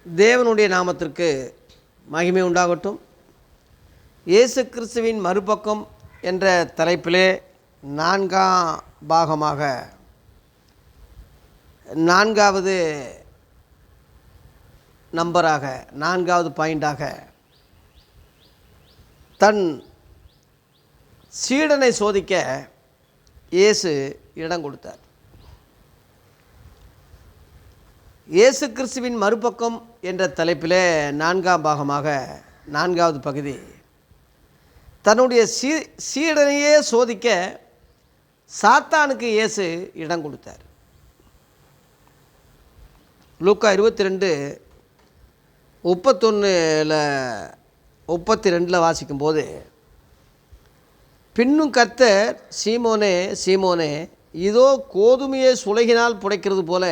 தேவனுடைய நாமத்திற்கு மகிமை உண்டாகட்டும். இயேசு கிறிஸ்துவின் மறுபக்கம் என்ற தலைப்பிலே 4ஆம் பாகமாக 4வது நம்பராக 4வது பாயிண்டாக தன் சீடனை சோதிக்க இயேசு இடம் கொடுத்தார். இயேசு கிறிஸ்துவின் மறுபக்கம் என்ற தலைப்பிலே 4ஆம் பாகமாக 4வது பகுதி தன்னுடைய சீடனையே சோதிக்க சாத்தானுக்கு இயேசு இடம் கொடுத்தார். லூக்கா 22:31-32 வாசிக்கும்போது, பின்னும் கர்த்தர், சீமோனே சீமோனே, இதோ கோதுமையை சுலகினால் புடைக்கிறது போல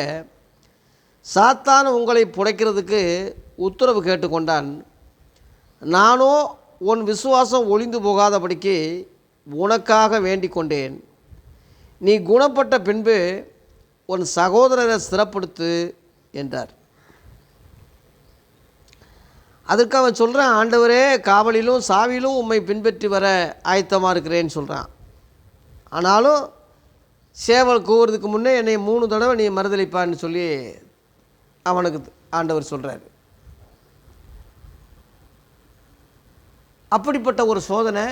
சாத்தான் உங்களை புடைக்கிறதுக்கு உத்தரவு கேட்டுக்கொண்டான். நானோ உன் விசுவாசம் ஒளிந்து போகாதபடிக்கு உனக்காக வேண்டிக் கொண்டேன். நீ குணப்பட்ட பின்பு உன் சகோதரரை ஸ்திரப்படுத்து என்றார். அதற்கு அவன் சொல்கிறான், ஆண்டவரே, காவலிலும் சாவிலும் உம்மை பின்பற்றி வர ஆயத்தமாக இருக்கிறேன்னு சொல்கிறான். ஆனாலும் சேவல் கூவுறதுக்கு முன்னே என்னை 3 தடவை நீ மறுதளிப்பான்னு சொல்லி அவனுக்கு ஆண்டவர் சொல்கிறார். அப்படிப்பட்ட ஒரு சோதனை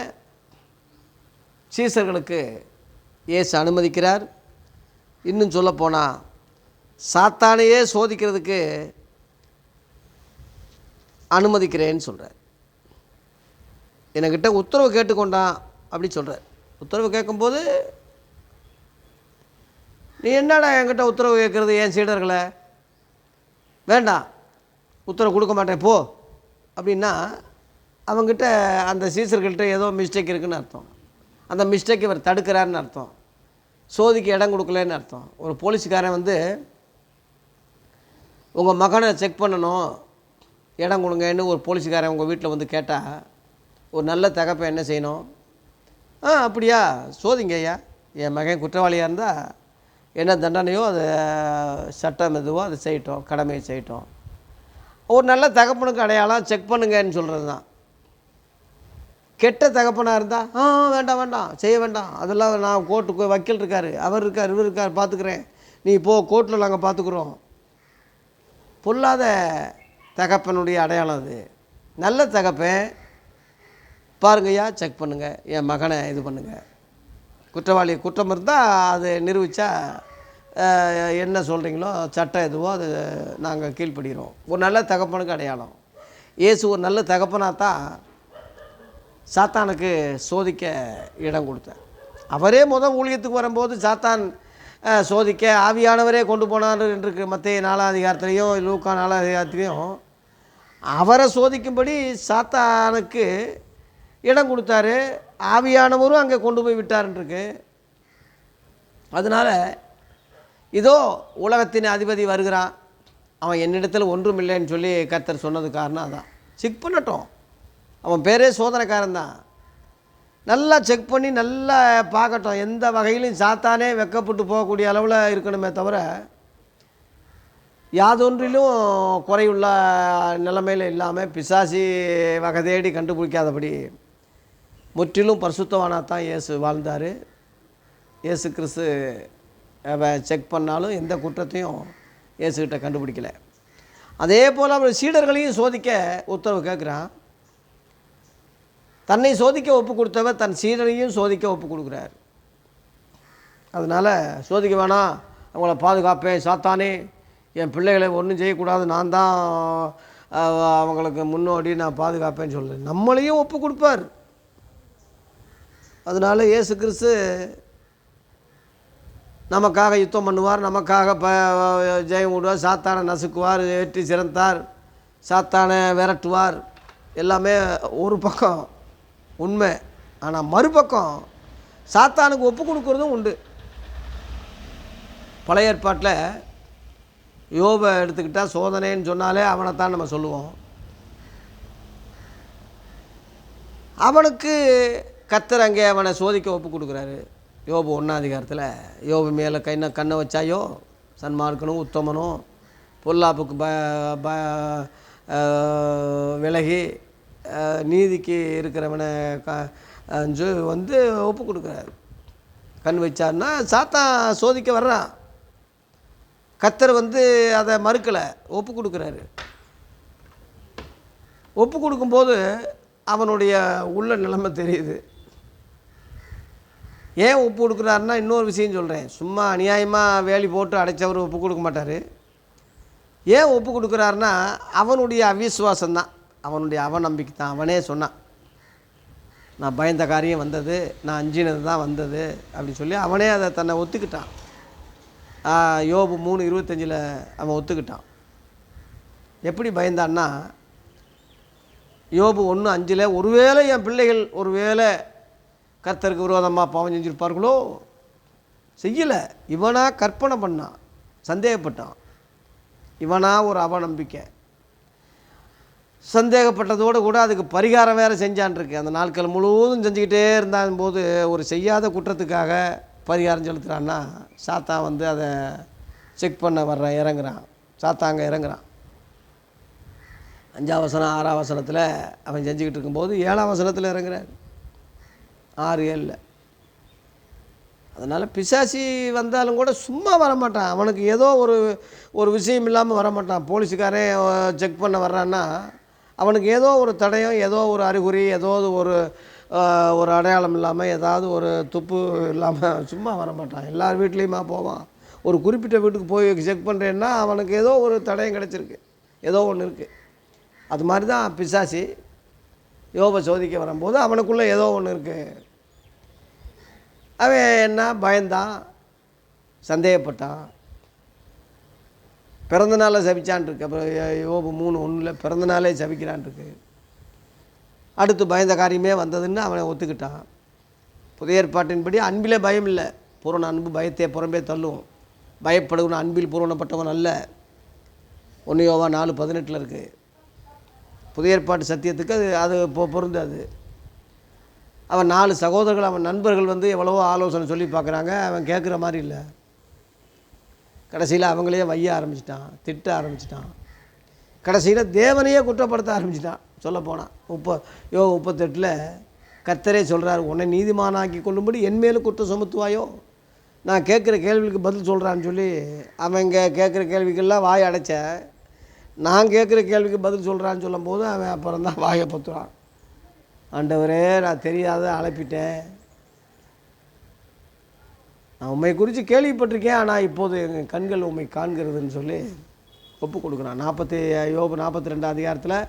சீசர்களுக்கு இயேசு அனுமதிக்கிறார். இன்னும் சொல்லப்போனால் சாத்தானையே சோதிக்கிறதுக்கு அனுமதிக்கிறேன்னு சொல்கிறார். என்கிட்ட உத்தரவு கேட்டுக்கொண்டான் அப்படி சொல்கிறார். உத்தரவு கேட்கும்போது, நீ என்னடா என்கிட்ட உத்தரவு கேட்குறது, என் சீடர்களை வேண்டாம், உத்தரவு கொடுக்க மாட்டேன் போ அப்படின்னா, அவங்ககிட்ட அந்த சீசர்கள்ட்ட ஏதோ மிஸ்டேக் இருக்குதுன்னு அர்த்தம். அந்த மிஸ்டேக் இவர் தடுக்கிறாருன்னு அர்த்தம். சோதிக்க இடம் கொடுக்கலன்னு அர்த்தம். ஒரு போலீஸ்காரன் வந்து உங்கள் மகனை செக் பண்ணணும், இடம் கொடுங்கன்னு ஒரு போலீஸ்காரன் உங்கள் வீட்டில் வந்து கேட்டால், ஒரு நல்ல தகப்பை என்ன செய்யணும்? அப்படியா, சோதிங்க ஐயா, என் மகன் குற்றவாளியாக இருந்தால் என்ன தண்டனையோ அது சட்டம் எதுவோ அதை செய்யட்டும், கடமையை செய்யட்டும். ஒரு நல்ல தகப்பனுக்கு அடையாளம் செக் பண்ணுங்கன்னு சொல்கிறது தான். கெட்ட தகப்பனாக இருந்தால் வேண்டாம் வேண்டாம் செய்ய வேண்டாம், அதெல்லாம் நான் கோர்ட்டுக்கு வக்கீல் இருக்கார், அவர் இருக்கார், இவர் இருக்கார், பார்த்துக்குறேன், நீ போ, கோர்ட்டில் நாங்கள் பார்த்துக்குறோம். பொல்லாத தகப்பனுடைய அடையாளம் அது. நல்ல தகப்பன், பாருங்கய்யா, செக் பண்ணுங்கள், என் மகனை இது பண்ணுங்கள், குற்றவாளி குற்றம் இருந்தால் அது நிரூபித்தா என்ன சொல்கிறீங்களோ சட்டம் எதுவோ அது நாங்கள் கீழ்ப்படுகிறோம். ஒரு நல்ல தகப்பனுக்கு அடையாளம். இயேசு ஒரு நல்ல தகப்பனாக தான் சாத்தானுக்கு சோதிக்க இடம் கொடுத்தார். அவரே ஊழியத்துக்கு வரும்போது சாத்தான் சோதிக்க ஆவியானவரே கொண்டு போனார் என்று மத்தேயு 4ஆம் அதிகாரத்துலேயும் லூக்கா 4ஆம் அதிகாரத்துலேயும் அவரை சோதிக்கும்படி சாத்தானுக்கு இடம் கொடுத்தாரு. ஆவியானவரும் அங்கே கொண்டு போய் விட்டார்ன்ருக்கு. அதனால் இதோ உலகத்தின் அதிபதி வருகிறான், அவன் என்னிடத்தில் ஒன்றும் இல்லைன்னு சொல்லி கர்த்தர் சொன்னது காரணம் அதான். செக் பண்ணட்டும், அவன் பேரே சோதனைக்காரன் தான். நல்லா செக் பண்ணி நல்லா பார்க்கட்டும், எந்த வகையிலும் சாத்தானே வெக்கப்பட்டு போகக்கூடிய அளவில் இருக்கணுமே தவிர யாதொன்றிலும் குறையுள்ள நிலைமையில் இல்லாமல் பிசாசி வகை தேடி கண்டுபிடிக்காதபடி முற்றிலும் பரிசுத்தவானாத்தான் இயேசு வாழ்ந்தார். இயேசு கிறிஸ்து செக் பண்ணாலும் எந்த குற்றத்தையும் இயேசுக்கிட்ட கண்டுபிடிக்கலை. அதே போல் அவர் சீடர்களையும் சோதிக்க உத்தரவு கேட்குறான். தன்னை சோதிக்க ஒப்பு கொடுத்தவர் தன் சீடரையும் சோதிக்க ஒப்பு கொடுக்குறார். அதனால் சோதிக்க வேணாம், அவங்கள பாதுகாப்பேன், சாத்தானே என் பிள்ளைகளை ஒன்றும் செய்யக்கூடாது, நான் தான் அவங்களுக்கு முன்னோடி, நான் பாதுகாப்பேன்னு சொல்லுவேன். நம்மளையும் ஒப்பு கொடுப்பார். அதனால் இயேசு கிறிஸ்து நமக்காக யுத்தம் பண்ணுவார், நமக்காக ஜெயம் விடுவார், சாத்தானை நசுக்குவார், வெற்றி சிறந்தார், சாத்தானை விரட்டுவார். எல்லாமே ஒரு பக்கம் உண்மை. ஆனால் மறுபக்கம் சாத்தானுக்கு ஒப்பு கொடுக்குறதும் உண்டு. பழைய ஏற்பாட்டில் யோபை எடுத்துக்கிட்டால் சோதனைன்னு சொன்னாலே அவனைத்தான் நம்ம சொல்லுவோம். அவனுக்கு கர்த்தர் அங்கே அவனை சோதிக்க ஒப்பு கொடுக்குறாரு. யோபு 1ஆம் அதிகாரத்தில் யோபு மேலே கண்ணை வச்சாயோ சன்மார்க்கனும் உத்தமனும் பொல்லாப்புக்கு ப விலகி நீதிக்கு இருக்கிறவனை வந்து ஒப்பு கொடுக்குறாரு. கண் வச்சார்னா சாத்தான் சோதிக்க வர்றான். கர்த்தர் வந்து அதை மறுக்கலை, ஒப்பு கொடுக்குறாரு. ஒப்பு கொடுக்கும்போது அவனுடைய உள்ள நிலைமை தெரியுது. ஏன் ஒப்பு கொடுக்குறாருன்னா இன்னொரு விஷயம் சொல்கிறேன். சும்மா அநியாயமாக வேலி போட்டு அடைச்சவர் ஒப்பு கொடுக்க மாட்டார். ஏன் ஒப்பு கொடுக்குறாருன்னா அவனுடைய அவிசுவாசம்தான், அவனுடைய அவநம்பிக்கை தான். அவனே சொன்னான், நான் பயந்த காரியம் வந்தது, நான் அஞ்சினது தான் வந்தது அப்படின்னு சொல்லி அவனே அதை தன்னை ஒத்துக்கிட்டான். யோபு 3:25 அவன் ஒத்துக்கிட்டான். எப்படி பயந்தான்னா, யோபு 1:5 ஒருவேளை என் பிள்ளைகள் ஒருவேளை கர்த்தருக்கு விரோதமாக பாவம் செஞ்சுருப்பார்களோ, செய்யலை. இவனாக கற்பனை பண்ணான், சந்தேகப்பட்டான். இவனாக ஒரு அவநம்பிக்கை, சந்தேகப்பட்டதோடு கூட அதுக்கு பரிகாரம் வேறு செஞ்சான்ருக்கு. அந்த நாட்கள் முழுவதும் செஞ்சுக்கிட்டே இருந்தான் போது ஒரு செய்யாத குற்றத்துக்காக பரிகாரம் செலுத்துகிறான்னா, சாத்தான் வந்து அதை செக் பண்ண இறங்குறான். சாத்தாங்க இறங்குறான். 5ஆம் வசனம் 6ஆம் வசனத்தில் அவன் செஞ்சுக்கிட்டு இருக்கும்போது 7ஆம் வசனத்தில் இறங்குறார். 6-7. அதனால் பிசாசி வந்தாலும் கூட சும்மா வரமாட்டான். அவனுக்கு ஏதோ ஒரு விஷயம் இல்லாமல் வரமாட்டான். போலீஸுக்காரன் செக் பண்ண வர்றான்னா அவனுக்கு ஏதோ ஒரு தடயம், ஏதோ ஒரு அறிகுறி, ஏதோ ஒரு அடையாளம் இல்லாமல், ஏதாவது ஒரு துப்பு இல்லாமல் சும்மா வரமாட்டான். எல்லார் வீட்லேயுமா போவான். ஒரு குறிப்பிட்ட வீட்டுக்கு போய் செக் பண்ணுறேன்னா அவனுக்கு ஏதோ ஒரு தடயம் கிடச்சிருக்கு, ஏதோ ஒன்று இருக்குது. அது மாதிரி தான் பிசாசி யோபை சோதிக்க வரும்போது அவனுக்குள்ளே ஏதோ ஒன்று இருக்குது. அவன் என்ன பயந்தான், சந்தேகப்பட்டான், பிறந்த நாளை சபிச்சான்ருக்கு. அப்புறம் யோபு 3:1 பிறந்த நாளே சபிக்கிறான்ருக்கு. அடுத்து பயந்த காரியமே வந்ததுன்னு அவனை ஒத்துக்கிட்டான். புதிய ஏற்பாட்டின்படி அன்பிலே பயம் இல்லை. பூரண அன்பு பயத்தை புறம்பே தள்ளும். பயப்படுவன் அன்பில் பூரணப்பட்டவன் அல்ல. 1 யோவான் 4:18 இருக்குது. புதிய ஏற்பாட்டு சத்தியத்துக்கு அது பொருந்தாது. அவன் 4 சகோதரர்கள், அவன் நண்பர்கள் வந்து எவ்வளவோ ஆலோசனை சொல்லி பார்க்குறாங்க. அவன் கேட்குற மாதிரி இல்லை. கடைசியில் அவங்களே வைய ஆரம்பிச்சிட்டான், திட்ட ஆரம்பிச்சிட்டான். கடைசியில் தேவனையே குற்றப்படுத்த ஆரம்பிச்சிட்டான். சொல்லப்போனான் 38 கர்த்தரே சொல்கிறார், உன்னை நீதிமானாக்கி கொள்ளும்படி என் மேலும் குற்றம் சுமத்துவாயோ, நான் கேட்குற கேள்விக்கு பதில் சொல்கிறான்னு சொல்லி அவன் இங்கே கேட்குற கேள்விக்கெல்லாம் வாய் அடைச்ச, நான் கேட்குற கேள்விக்கு பதில் சொல்கிறான்னு சொல்லும்போது அவன் அப்புறம் தான் வாயை பற்றுவான். ஆண்டவரே, நான் தெரியாத அழைப்பிட்டேன், நான் உண்மை குறித்து கேள்விப்பட்டிருக்கேன், ஆனால் இப்போது எங்கள் கண்கள் உண்மை காண்கிறதுன்னு சொல்லி ஒப்பு கொடுக்குறான். யோபு 42 அதிகாரத்தில்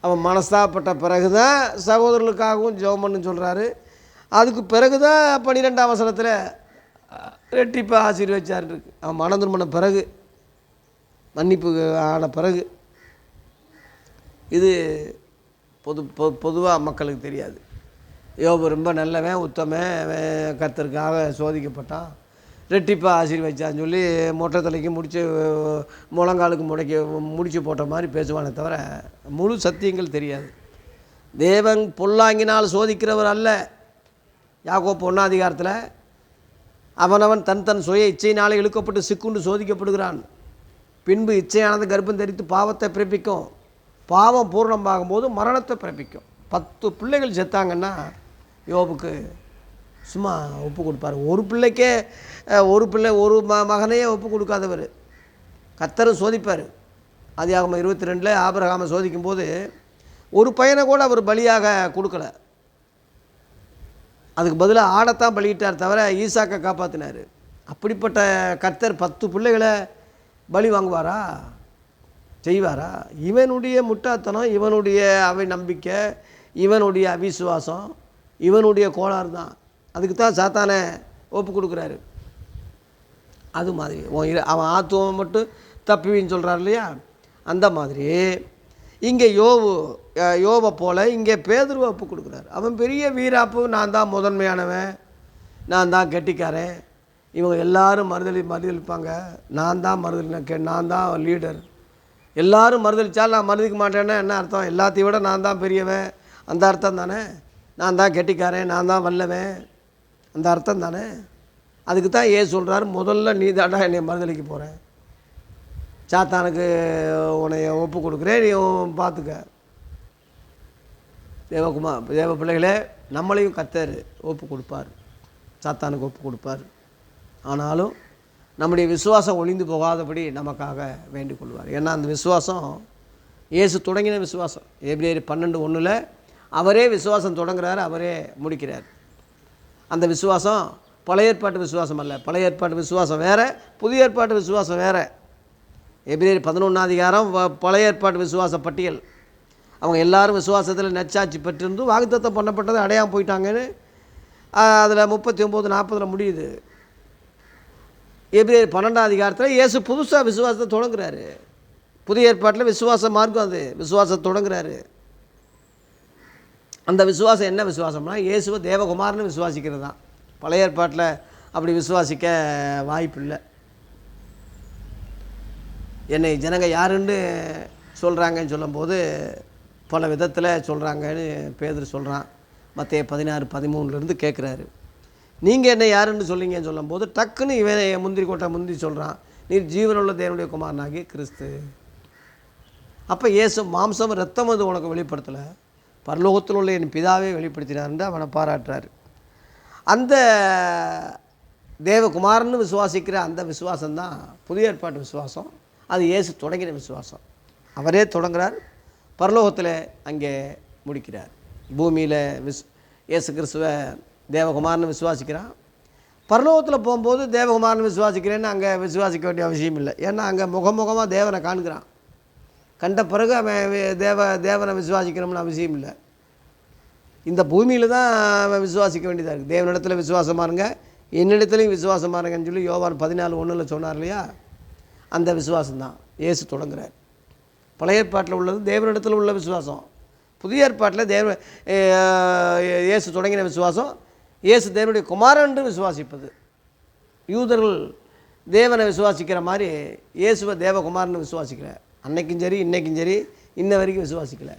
அவன் மனஸ்தாப்பட்ட பிறகு தான் சகோதரர்களுக்காகவும் ஜெபம் பண்ணுன்னு சொல்கிறாரு. அதுக்கு பிறகு தான் 12ஆம் வசனத்தில் ரெட்டிப்பாக ஆசீர்வதிச்சார் இருக்கு. அவன் மனம் திரும்பின பிறகு, மன்னிப்பு ஆன பிறகு. இது பொதுவாக மக்களுக்கு தெரியாது. யோபு ரொம்ப நல்லவன், உத்தமன், கர்த்தருக்காக சோதிக்கப்பட்டான், ரெட்டிப்பாக ஆசீர்வதிச்சான்னு சொல்லி மொட்டை தலைக்கு முழங்காலுக்கு முடிச்சு போட்ட மாதிரி பேசுவானே தவிர முழு சத்தியங்கள் தெரியாது. தேவன் பொல்லாங்கினால் சோதிக்கிறவர் அல்ல. யாக்கோப்பு 1ஆம் அதிகாரத்தில் அவனவன் தன் சுய இச்சையினாலே இழுக்கப்பட்டு சிக்குண்டு சோதிக்கப்படுகிறான். பின்பு இச்சையானது கர்ப்பம் தரித்து பாவத்தை பிறப்பிக்கும், பாவம் பூர்ணமாகும்போது மரணத்தை பிறப்பிக்கும். 10 பிள்ளைகள் செத்தாங்கன்னா யோபுக்கு சும்மா ஒப்பு கொடுப்பார். ஒரு பிள்ளைக்கே ஒரு மகனையே ஒப்பு கொடுக்காதவர் கர்த்தரும் சோதிப்பார். ஆதியாகமம் 22 ஆபிரகாமை சோதிக்கும்போது ஒரு பையனை கூட அவர் பலியாக கொடுக்கல. அதுக்கு பதிலாக ஆடைத்தான் பலியிட்டார் தவிர ஈசாக்கை காப்பாற்றினார். அப்படிப்பட்ட கர்த்தர் 10 பிள்ளைகளை பலி வாங்குவாரா, செய்வாரா? இவனுடைய முட்டாத்தனம், இவனுடைய நம்பிக்கை, இவனுடைய அவிசுவாசம், இவனுடைய கோளாறு தான். அதுக்கு தான் சாத்தானை ஒப்பு கொடுக்குறாரு. அது மாதிரி அவன் ஆத்துவம் மட்டும் தப்பிவின்னு சொல்கிறார் இல்லையா, அந்த மாதிரி இங்கே யோபை போல் இங்கே பேதுருவை ஒப்பு கொடுக்குறாரு. அவன் பெரிய வீராப்பு, நான் தான் முதன்மையானவன், நான் தான் கெட்டிக்காரன், இவங்க எல்லாரும் மறுதளிப்பாங்க, நான் தான் லீடர், எல்லோரும் மறுதளித்தால் நான் மறுதிக்க மாட்டேன்னா என்ன அர்த்தம்? எல்லாத்தையும் விட நான் தான் பெரியவன், அந்த அர்த்தம் தானே. நான் தான் கெட்டிக்காரன், நான் தான் வல்லவன், அந்த அர்த்தம் தானே. அதுக்கு தான் சொல்கிறாரு, முதல்ல நீ தாண்டா என்னை மறுதளிக்க போகிறேன். சாத்தானுக்கு உன்னைய ஒப்பு கொடுக்குறேன், நீ பார்த்துக்க. தேவ பிள்ளைகளே, நம்மளையும் கர்த்தர் ஒப்பு கொடுப்பார், சாத்தானுக்கு ஒப்பு கொடுப்பார். ஆனாலும் நம்முடைய விசுவாசம் ஒளிந்து போகாதபடி நமக்காக வேண்டிக் கொள்வார். ஏன்னா அந்த விசுவாசம் இயேசு தொடங்கின விசுவாசம். எபிரேயர் 12:1 அவரே விசுவாசம் தொடங்குறாரு, அவரே முடிக்கிறார். அந்த விசுவாசம் பழைய ஏற்பாட்டு விசுவாசம் அல்ல. பழைய ஏற்பாட்டு விசுவாசம் வேறு, புதிய ஏற்பாட்டு விசுவாசம் வேறு. எபிரேயர் 11 பழைய ஏற்பாட்டு விசுவாச பட்டியல். அவங்க எல்லாரும் விசுவாசத்தில் நற்சாட்சி பெற்றிருந்து வாக்குத்தத்தம் பண்ணப்பட்டதை அடையாமல் போயிட்டாங்கன்னு அதில் 39-40 முடியுது. எபிரேயர் 12 இயேசு புதுசாக விசுவாசத்தை தொடங்குறாரு. புதிய ஏற்பாட்டில் விசுவாச மார்க்கம், அது விசுவாசத்தை தொடங்குறாரு. அந்த விசுவாசம் என்ன விசுவாசம்னா, இயேசுவை தேவகுமாரன்னு விசுவாசிக்கிறது தான். பழைய ஏற்பாட்டில் அப்படி விசுவாசிக்க வாய்ப்பு இல்லை. என்னை ஜனங்க யாருன்னு சொல்கிறாங்கன்னு சொல்லும்போது பல விதத்தில் சொல்கிறாங்கன்னு பேதுரு சொல்கிறான். மத்தேயு 16:13 கேட்குறாரு, நீங்கள் என்ன யாருன்னு சொல்லிங்கன்னு சொல்லும்போது டக்குன்னு இவன் முந்திரி கொட்டை முந்தி சொல்கிறான், நீர் ஜீவனுள்ள தேவனுடைய குமாரனாகி கிறிஸ்து. அப்போ இயேசு மாம்சம் ரத்தம் அது உனக்கு வெளிப்படுத்தலை, பரலோகத்தில் உள்ள என் பிதாவே வெளிப்படுத்தினார்ன்னு அவனை பாராட்டுறாரு. அந்த தேவகுமாரன்னு விசுவாசிக்கிற அந்த விசுவாசம்தான் புதிய ஏற்பாட்டு விசுவாசம். அது இயேசு தொடங்கின விசுவாசம். அவரே தொடங்குறார், பரலோகத்தில் அங்கே முடிக்கிறார். பூமியில் இயேசு கிறிஸ்துவை தேவகுமாரன்னு விசுவாசிக்கிறான். பரலோகத்தில் போகும்போது தேவகுமாரன்னு விசுவாசிக்கிறேன்னு அங்கே விசுவாசிக்க வேண்டிய அவசியம் இல்லை. ஏன்னா அங்கே முகமுகமாக தேவனை காண்கிறான். கண்ட பிறகு அவன் தேவனை விசுவாசிக்கணும்னு அவசியம் இல்லை. இந்த பூமியில் தான் அவன் விசுவாசிக்க வேண்டியதாக இருக்குது. தேவனிடத்தில் விசுவாசமாக இருங்க, என்னிடத்துலையும் விசுவாசமாக இருங்கன்னு சொல்லி யோவான் 14:1 சொன்னார் இல்லையா? அந்த விசுவாசம்தான் இயேசு தொடங்குறார். பழைய ஏற்பாட்டில் உள்ளது தேவனிடத்தில் உள்ள விசுவாசம். புதிய ஏற்பாட்டில் இயேசு தொடங்கின விசுவாசம் இயேசு தேவனுடைய குமாரன் என்று விசுவாசிப்பது. யூதர்கள் தேவனை விசுவாசிக்கிற மாதிரி இயேசுவை தேவகுமாரன்னு விசுவாசிக்கல. அன்னைக்கும் சரி இன்னைக்கும் சரி இன்ன வரைக்கும் விசுவாசிக்கல.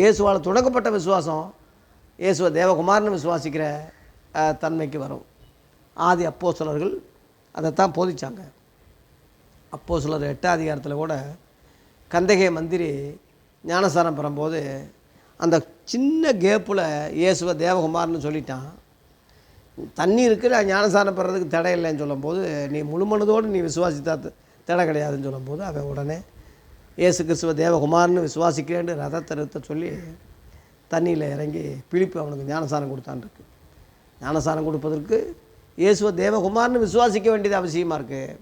இயேசுவால் தொடங்கப்பட்ட விசுவாசம் இயேசுவை தேவகுமாரன்னு விசுவாசிக்கிற தன்மைக்கு வரும். ஆதி அப்போஸ்தலர்கள் அதைத்தான் போதிச்சாங்க. அப்போஸ்தலர் 8 கூட கந்தகை மந்திரி ஞானசாரம் பெறும்போது அந்த சின்ன கேப்பில் இயேசுவை தேவகுமார்னு சொல்லிட்டான். தண்ணி இருக்குது, ஞானசாரம் பெறதுக்கு தடை இல்லைன்னு சொல்லும்போது, நீ முழுமனதோடு நீ விசுவாசித்தா தடை கிடையாதுன்னு சொல்லும்போது அவன் உடனே இயேசு கிறிஸ்துவ தேவகுமார்னு விசுவாசிக்கிறேன்னு ரதத்தை நிறுத்த சொல்லி தண்ணியில் இறங்கி பிலிப்பு அவனுக்கு ஞானசாரம் கொடுத்தான்ருக்கு. ஞானசாரம் கொடுப்பதற்கு இயேசுவை தேவகுமார்னு விசுவாசிக்க வேண்டியது அவசியமாக இருக்குது.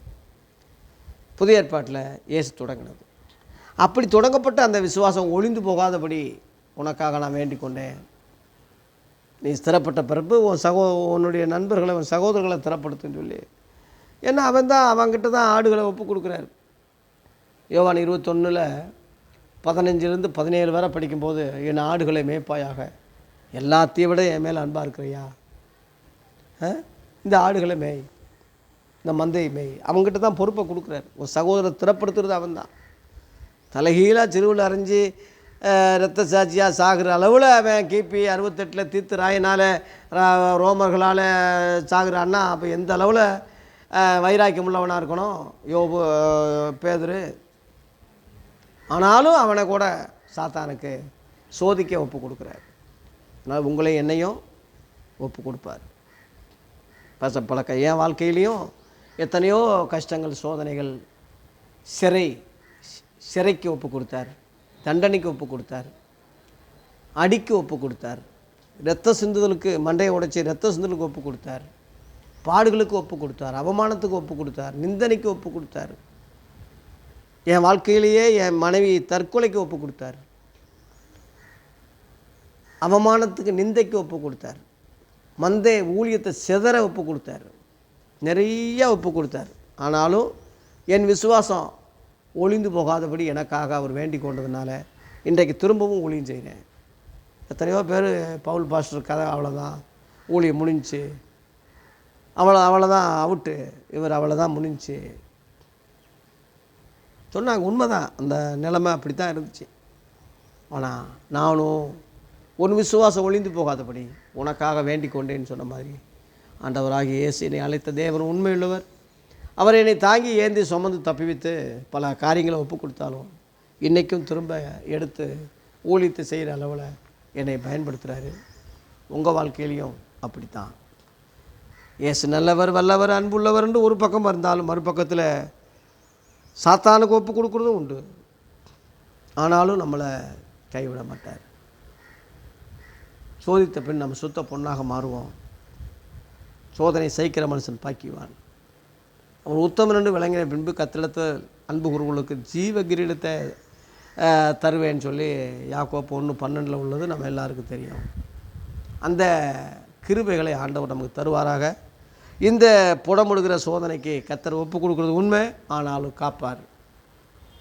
புதிய ஏற்பாட்டில் இயேசு தொடங்கினது. அப்படி தொடங்கப்பட்ட அந்த விசுவாசம் ஒளிந்து போகாதபடி உனக்காக நான் வேண்டிக் கொண்டேன். நீ ஸ்திரப்பட்ட பிறப்பு உன்னுடைய நண்பர்களை உன் சகோதரர்களை ஸ்திரப்படுத்துன்னு சொல்லி. ஏன்னா அவன்கிட்ட தான் ஆடுகளை ஒப்பு கொடுக்குறாரு. யோவான் 21:15-17 வரை படிக்கும்போது, என் ஆடுகளை மேய்ப்பாயாக, எல்லாத்தையும் விட என் மேலே அன்பாக இருக்கிறியா, இந்த ஆடுகளை மேய், இந்த மந்தையை மேய். அவங்ககிட்ட தான் பொறுப்பை கொடுக்குறாரு. ஒரு சகோதரரை திறப்படுத்துறது அவன் தான். தலைகீழாக சிறுவில் அரைஞ்சி இரத்த சாட்சியாக சாகிற அளவில் அவன் கிபி 68 தீர்த்து ராயினால் ரோமர்களால் சாகுறான்னா அப்போ எந்த அளவில் வைராக்கியம் உள்ளவனாக இருக்கணும் யோபு பேதுரு. ஆனாலும் அவனை கூட சாத்தானுக்கு சோதிக்க ஒப்பு கொடுக்குறார். அதனால் உங்களையும் என்னையும் ஒப்பு கொடுப்பார். பழக்க என் வாழ்க்கையிலையும் எத்தனையோ கஷ்டங்கள், சோதனைகள், சிறைக்கு ஒப்பு கொடுத்தார், தண்டனைக்கு ஒப்பு கொடுத்தார், அடிக்கு ஒப்பு கொடுத்தார், இரத்த சிந்துதலுக்கு மண்டையை உடைச்சி இரத்த சிந்துதலுக்கு ஒப்பு கொடுத்தார், பாடுகளுக்கு ஒப்பு கொடுத்தார், அவமானத்துக்கு ஒப்பு கொடுத்தார், நிந்தனைக்கு ஒப்பு கொடுத்தார். என் வாழ்க்கையிலேயே என் மனைவி தற்கொலைக்கு ஒப்பு கொடுத்தார், அவமானத்துக்கு நிந்தைக்கு ஒப்பு கொடுத்தார், மந்தை ஊழியத்தை செதற ஒப்பு கொடுத்தார், நிறைய ஒப்பு கொடுத்தார். ஆனாலும் என் விசுவாசம் ஒளிந்து போகாதபடி எனக்காக அவர் வேண்டிக் கொண்டதுனால இன்றைக்கு திரும்பவும் ஊழியம் செய்கிறேன். எத்தனையோ பேர் பவுல் பாஸ்டர் கதை அவ்வளோதான், ஊழியம் முடிஞ்சு, அவ்வளோதான் அவுட்டு, இவர் அவ்வளோதான் முடிஞ்சு சொன்னாங்க. உண்மைதான், அந்த நிலைமை அப்படி தான் இருந்துச்சு. ஆனால் நானும் உன் விசுவாசம் ஒளிந்து போகாதபடி உனக்காக வேண்டிக் கொண்டேன்னு சொன்ன மாதிரி ஆண்டவராகிய இயேசு என்னை அழைத்த தேவன் உண்மையுள்ளவர். அவர் என்னை தாங்கி ஏந்தி சுமந்து தப்பிவித்து பல காரியங்களை ஒப்பு கொடுத்தாலும் இன்றைக்கும் திரும்ப எடுத்து ஊழியத்தை செய்கிற அளவில் என்னை பயன்படுத்துகிறாரு. உங்கள் வாழ்க்கையிலையும் அப்படித்தான். இயேசு நல்லவர், வல்லவர், அன்புள்ளவர்ன்று ஒரு பக்கம் இருந்தாலும் மறுபக்கத்தில் சாத்தானுக்கு ஒப்பு கொடுக்குறதும் உண்டு. ஆனாலும் நம்மளை கைவிட மாட்டார். சோதித்த பின் நம்ம சுத்த பொண்ணாக மாறுவோம். சோதனை சகிக்கிற மனுஷன் பாக்கிவான். அவன் உத்தமன் என்று விளங்கின பின்பு கத்திடத்தில் அன்பு குருவுகளுக்கு ஜீவ கிரீடத்தை தருவேன்னு சொல்லி யாக்கோப்பு 1:12 உள்ளது நம்ம எல்லாருக்கும் தெரியும். அந்த கிருபைகளை ஆண்டவர் நமக்கு தருவாராக. இந்த புடமுடுகிற சோதனைக்கு கத்தர் ஒப்பு கொடுக்குறது உண்மை, ஆனாலும்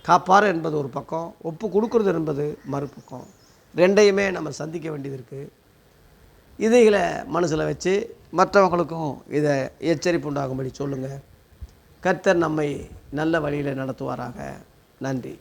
காப்பார் என்பது ஒரு பக்கம், ஒப்பு கொடுக்குறது என்பது மறுபக்கம். ரெண்டையுமே நம்ம சந்திக்க வேண்டியது இருக்குது. இதைகளை மனசில் வச்சு மற்றவங்களுக்கும் இதை எச்சரிப்பு உண்டாகும்படி சொல்லுங்கள். கர்த்தர் நம்மை நல்ல வழியில் நடத்துவாராக. நன்றி.